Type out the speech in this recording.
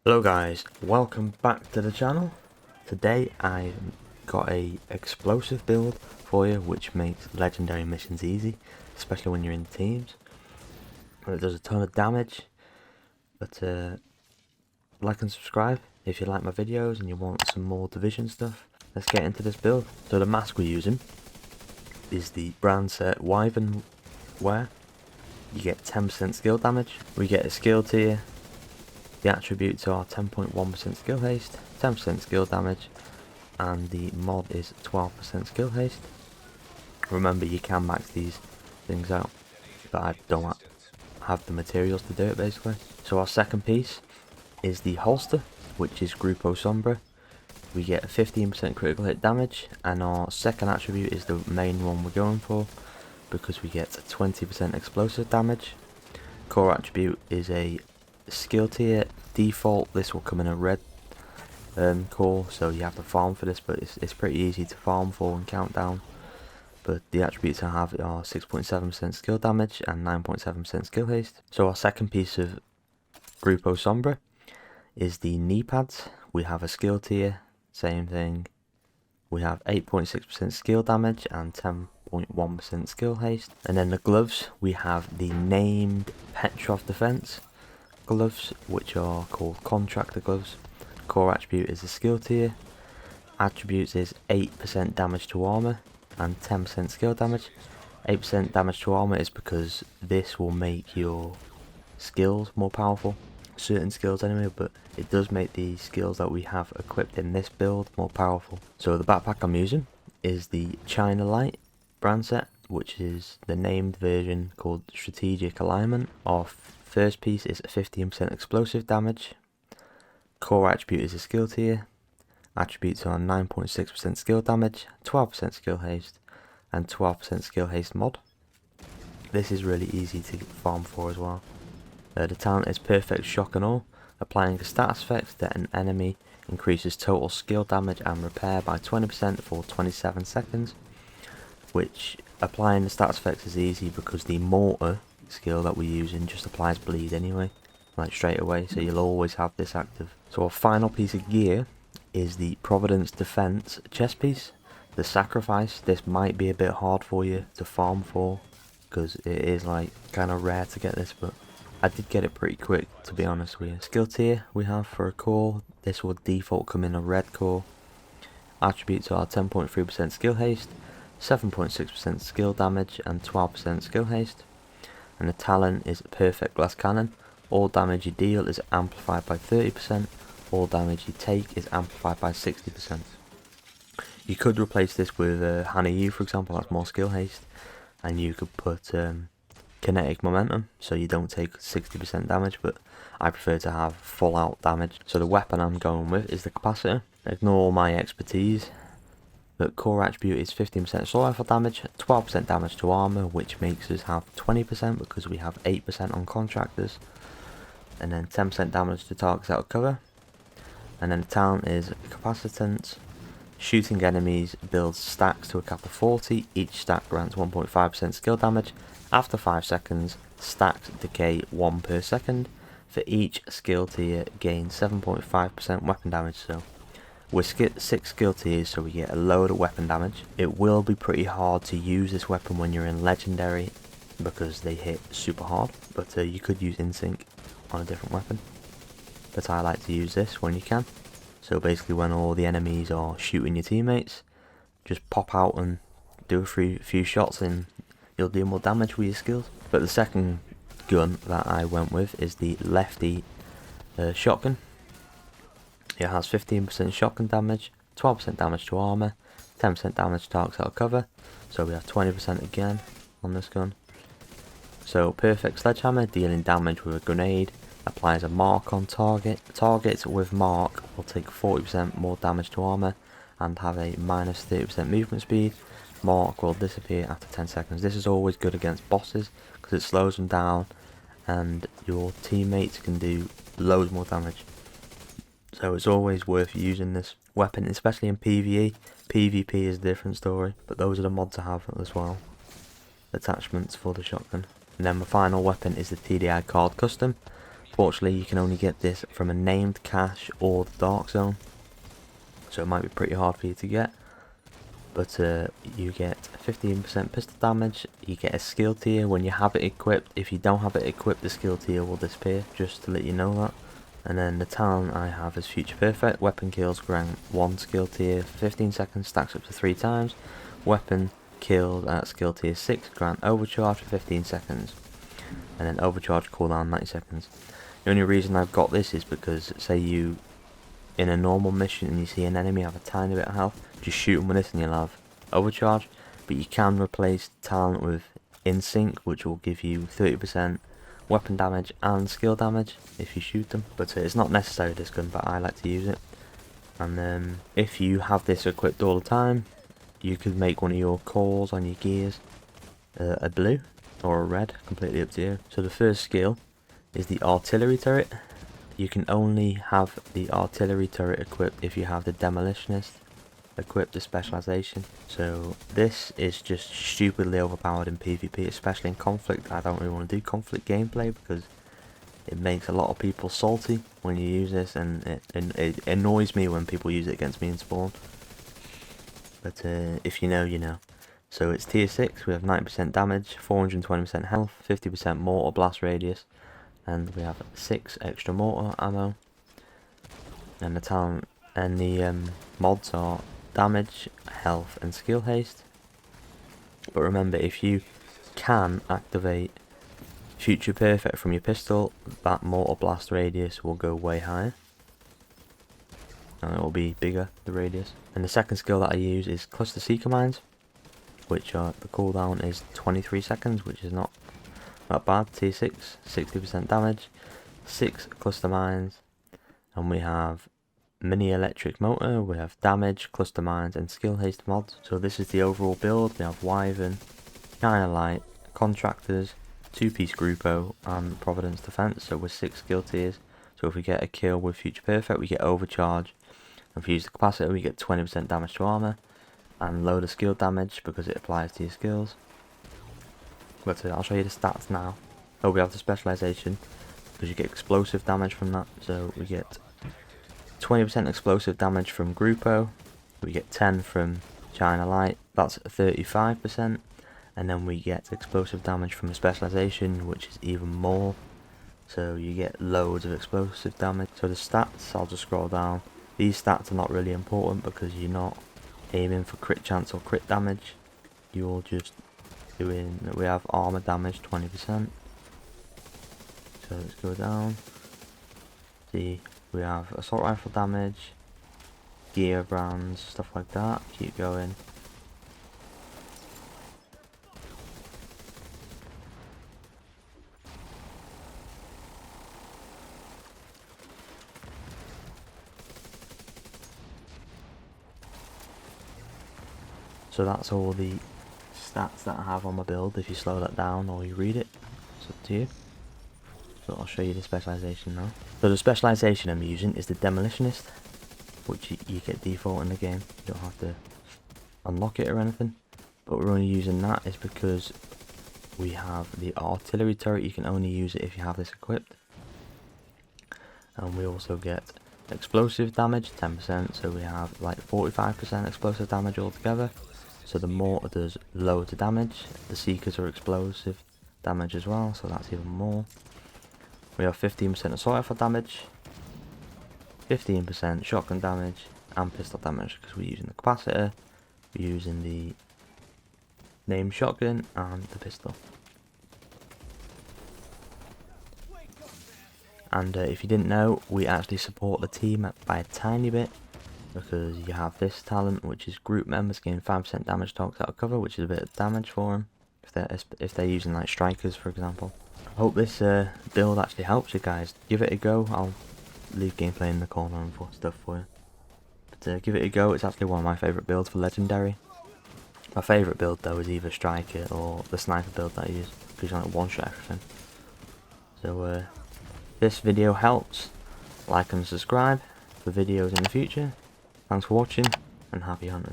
Hello guys, welcome back to the channel. Today I got a explosive build for you which makes legendary missions easy, especially when you're in teams. It does a ton of damage, but like and subscribe if you like my videos and you want some more division stuff. Let's get into this build. So the mask we're using is the brand set Wyvern wear. You get 10% skill damage. We get a skill tier. The attributes are 10.1% skill haste, 10% skill damage, and the mod is 12% skill haste. Remember, you can max these things out, but I don't have the materials to do it basically. So our second piece is the holster, which is Grupo Sombra. We get a 15% critical hit damage, and our second attribute is the main one we're going for, because we get 20% explosive damage. Core attribute is a skill tier. Default, this will come in a red core, so you have to farm for this, but it's pretty easy to farm for and countdown. But the attributes I have are 6.7% skill damage and 9.7% skill haste. So our second piece of Grupo Sombra is the knee pads. We have a skill tier, same thing. We have 8.6% skill damage and 10.1% skill haste. And then the gloves, we have the named Petrov defense gloves, which are called contractor gloves. Core attribute is a skill tier. Attributes is 8% damage to armor and 10% skill damage. 8% damage to armor is because this will make your skills more powerful, certain skills anyway, but it does make the skills that we have equipped in this build more powerful. So the backpack I'm using is the China Light brand set, which is the named version called Strategic Alignment. Our first piece is 15% explosive damage. Core attribute is a skill tier. Attributes are 9.6% skill damage, 12% skill haste, and 12% skill haste mod. This is really easy to farm for as well. The talent is Perfect Shock and All. Applying a status effect that an enemy increases total skill damage and repair by 20% for 27 seconds. Which, applying the status effects is easy because the mortar skill that we're using just applies bleed anyway, like straight away, so you'll always have this active. So our final piece of gear is the Providence Defense chest piece, the Sacrifice. This might be a bit hard for you to farm for because it is like kind of rare to get this, but I did get it pretty quick, to be honest with you. Skill tier we have for a core, this will default come in a red core. Attributes are 10.3% skill haste, 7.6% skill damage and 12% skill haste. And the talent is Perfect Glass Cannon. All damage you deal is amplified by 30%. All damage you take is amplified by 60%. You could replace this with Hana Yu, for example, that's more skill haste. And you could put kinetic momentum, so you don't take 60% damage, but I prefer to have full out damage. So the weapon I'm going with is the capacitor. Ignore my expertise. But core attribute is 15% assault rifle damage, 12% damage to armor, which makes us have 20% because we have 8% on contractors, and then 10% damage to targets out of cover. And then the talent is capacitance. Shooting enemies builds stacks to a cap of 40. Each stack grants 1.5% skill damage. After 5 seconds, stacks decay 1 per second. For each skill tier, gain 7.5% weapon damage. So we're 6 skill tiers, so we get a load of weapon damage. It will be pretty hard to use this weapon when you're in legendary because they hit super hard, but you could use InSync on a different weapon. But I like to use this when you can. So basically when all the enemies are shooting your teammates, just pop out and do a few shots and you'll do more damage with your skills. But the second gun that I went with is the Lefty shotgun. It has 15% shotgun damage, 12% damage to armor, 10% damage to targets out of cover, so we have 20% again on this gun. So Perfect Sledgehammer, dealing damage with a grenade, applies a mark on target. Targets with mark will take 40% more damage to armor and have a minus 30% movement speed. Mark will disappear after 10 seconds. This is always good against bosses because it slows them down and your teammates can do loads more damage. So it's always worth using this weapon, especially in PvE. PvP is a different story, but those are the mods to have as well. Attachments for the shotgun. And then my final weapon is the TDI Card Custom. Fortunately, you can only get this from a named cache or the Dark Zone, so it might be pretty hard for you to get. But you get 15% pistol damage, you get a skill tier when you have it equipped. If you don't have it equipped, the skill tier will disappear, just to let you know that. And then the talent I have is Future Perfect. Weapon kills grant 1 skill tier for 15 seconds, stacks up to 3 times. Weapon killed at skill tier 6 grant overcharge for 15 seconds. And then overcharge cooldown 90 seconds. The only reason I've got this is because, say you in a normal mission and you see an enemy have a tiny bit of health, just shoot them with this and you'll have overcharge. But you can replace talent with In Sync, which will give you 30% weapon damage and skill damage if you shoot them. But it's not necessary, this gun, but I like to use it. And if you have this equipped all the time, you could make one of your cores on your gears a blue or a red, completely up to you. So the first skill is the artillery turret. You can only have the artillery turret equipped if you have the demolitionist equipped, the specialization. So this is just stupidly overpowered in PvP, especially in conflict. I don't really want to do conflict gameplay because it makes a lot of people salty when you use this, and it annoys me when people use it against me in spawn. But if you know, you know. So it's tier 6, we have 90% damage, 420% health, 50% mortar blast radius, and we have 6 extra mortar ammo. And the talent and the mods are damage, health and skill haste. But remember, if you can activate Future Perfect from your pistol, that mortar blast radius will go way higher. And it will be bigger, the radius. And the second skill that I use is Cluster Seeker Mines, which are, the cooldown is 23 seconds, which is not bad. Tier 6, 60% damage, 6 cluster mines, and we have mini electric motor, we have damage, cluster mines and skill haste mods. So this is the overall build. We have Wyvern, China Light, Contractors, 2-piece Grupo and Providence Defense, so with 6 skill tiers. So if we get a kill with Future Perfect, we get overcharge, and if we use the capacitor, we get 20% damage to armor and load of skill damage because it applies to your skills. But I'll show you the stats now. Oh, we have the specialization because you get explosive damage from that. So we get 20% explosive damage from Grupo, we get 10 from China Light, that's 35%, and then we get explosive damage from the specialization, which is even more. So you get loads of explosive damage. So the stats, I'll just scroll down. These stats are not really important because you're not aiming for crit chance or crit damage. You're just doing, we have armor damage 20%. So let's go down. See, we have assault rifle damage, gear brands, stuff like that. Keep going. So that's all the stats that I have on my build. If you slow that down or you read it, it's up to you. So I'll show you the specialization now. So the specialization I'm using is the demolitionist, which you get default in the game. You don't have to unlock it or anything. But we're only using that is because we have the artillery turret. You can only use it if you have this equipped. And we also get explosive damage 10%, so we have like 45% explosive damage altogether. So the mortar does loads of damage. The seekers are explosive damage as well, so that's even more. We have 15% assault rifle damage, 15% shotgun damage and pistol damage because we're using the capacitor, we're using the named shotgun and the pistol. And if you didn't know, we actually support the team by a tiny bit, because you have this talent, which is group members gain 5% damage talks out of cover, which is a bit of damage for them if they're using like strikers, for example. I hope this build actually helps you guys. Give it a go. I'll leave gameplay in the corner and stuff for you. But give it a go. It's actually one of my favourite builds for Legendary. My favourite build though is either striker or the sniper build that I use, because you don't one-shot everything. So this video helps, like and subscribe for videos in the future. Thanks for watching and happy hunting.